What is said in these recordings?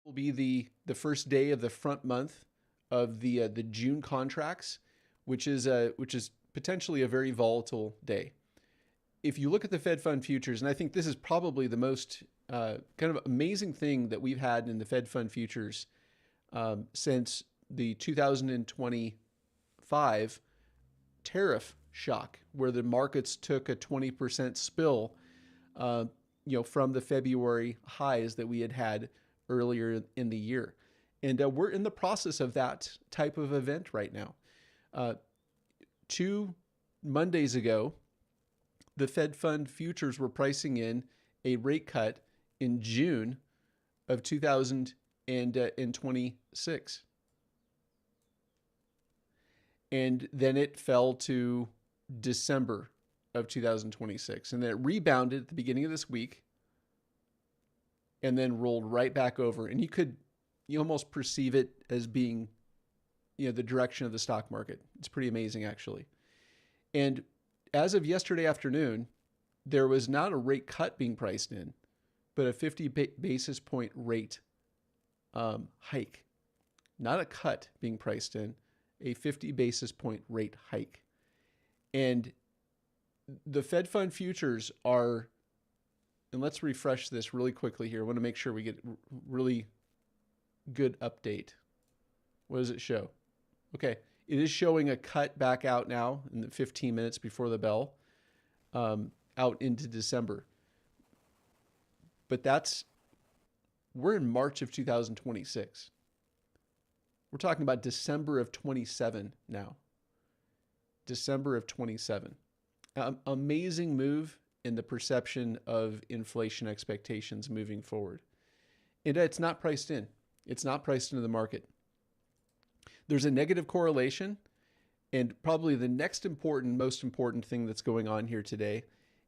will be the first day of the front month of the June contracts, which is potentially a very volatile day. If you look at the Fed Fund futures, and I think this is probably the most kind of amazing thing that we've had in the Fed Fund futures since the 2025 tariff shock, where the markets took a 20% spill, from the February highs that we had earlier in the year. And we're in the process of that type of event right now. 2 Mondays ago, the Fed Fund futures were pricing in a rate cut in June of 2026. And then it fell to December of 2026. And then it rebounded at the beginning of this week and then rolled right back over. And you almost perceive it as being, the direction of the stock market. It's pretty amazing, actually. And as of yesterday afternoon, there was not a rate cut being priced in, but a 50 basis point rate hike. Not a cut being priced in, a 50 basis point rate hike. And the Fed Fund futures are, and let's refresh this really quickly here. I want to make sure we get really good update. What does it show? Okay, it is showing a cut back out now in the 15 minutes before the bell, out into December. But we're in March of 2026. We're talking about December of 27 now. December of 27. Amazing move in the perception of inflation expectations moving forward. And it's not priced in. It's not priced into the market. There's a negative correlation, and probably the most important thing that's going on here today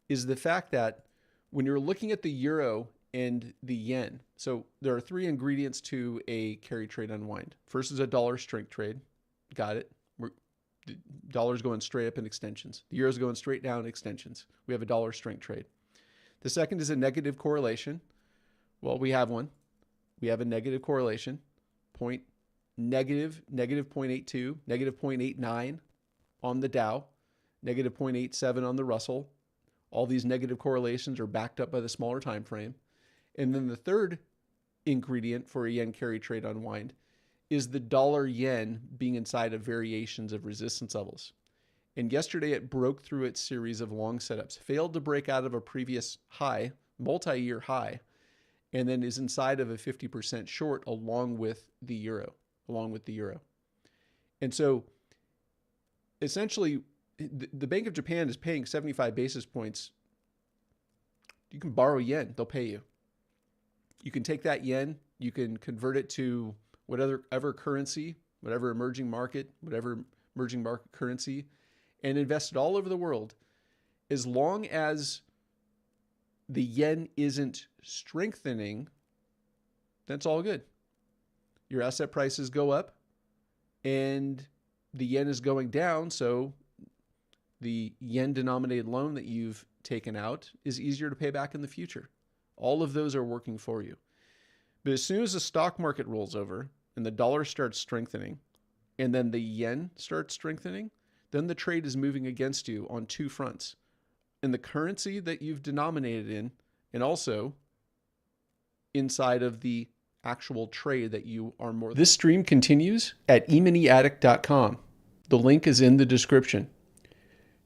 is the fact that when you're looking at the euro and the yen, so there are 3 ingredients to a carry trade unwind. First is a dollar strength trade. Got it. The dollar's going straight up in extensions. The euro's going straight down in extensions. We have a dollar strength trade. The second is a negative correlation. Well, we have one. We have a negative correlation. Negative 0.82, negative 0.89 on the Dow, negative 0.87 on the Russell. All these negative correlations are backed up by the smaller time frame. And then the third ingredient for a yen carry trade unwind is the dollar yen being inside of variations of resistance levels. And yesterday it broke through its series of long setups, failed to break out of a previous high, multi-year high, and then is inside of a 50% short along with the euro. And so essentially the Bank of Japan is paying 75 basis points. You can borrow yen, they'll pay you. You can take that yen, you can convert it to whatever currency, whatever emerging market currency, and invest it all over the world. As long as the yen isn't strengthening, that's all good. Your asset prices go up and the yen is going down, so the yen denominated loan that you've taken out is easier to pay back in the future. All of those are working for you. But as soon as the stock market rolls over and the dollar starts strengthening and then the yen starts strengthening, then the trade is moving against you on 2 fronts. In the currency that you've denominated in, and also inside of the actual trade that you are more. This stream continues at eMiniAddict.com. The link is in the description.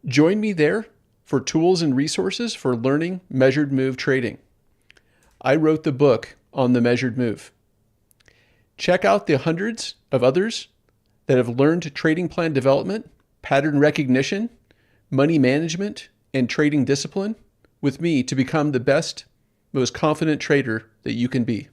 Join me there for tools and resources for learning measured move trading. I wrote the book on the measured move. Check out the hundreds of others that have learned trading plan development, pattern recognition, money management, and trading discipline with me to become the best, most confident trader that you can be.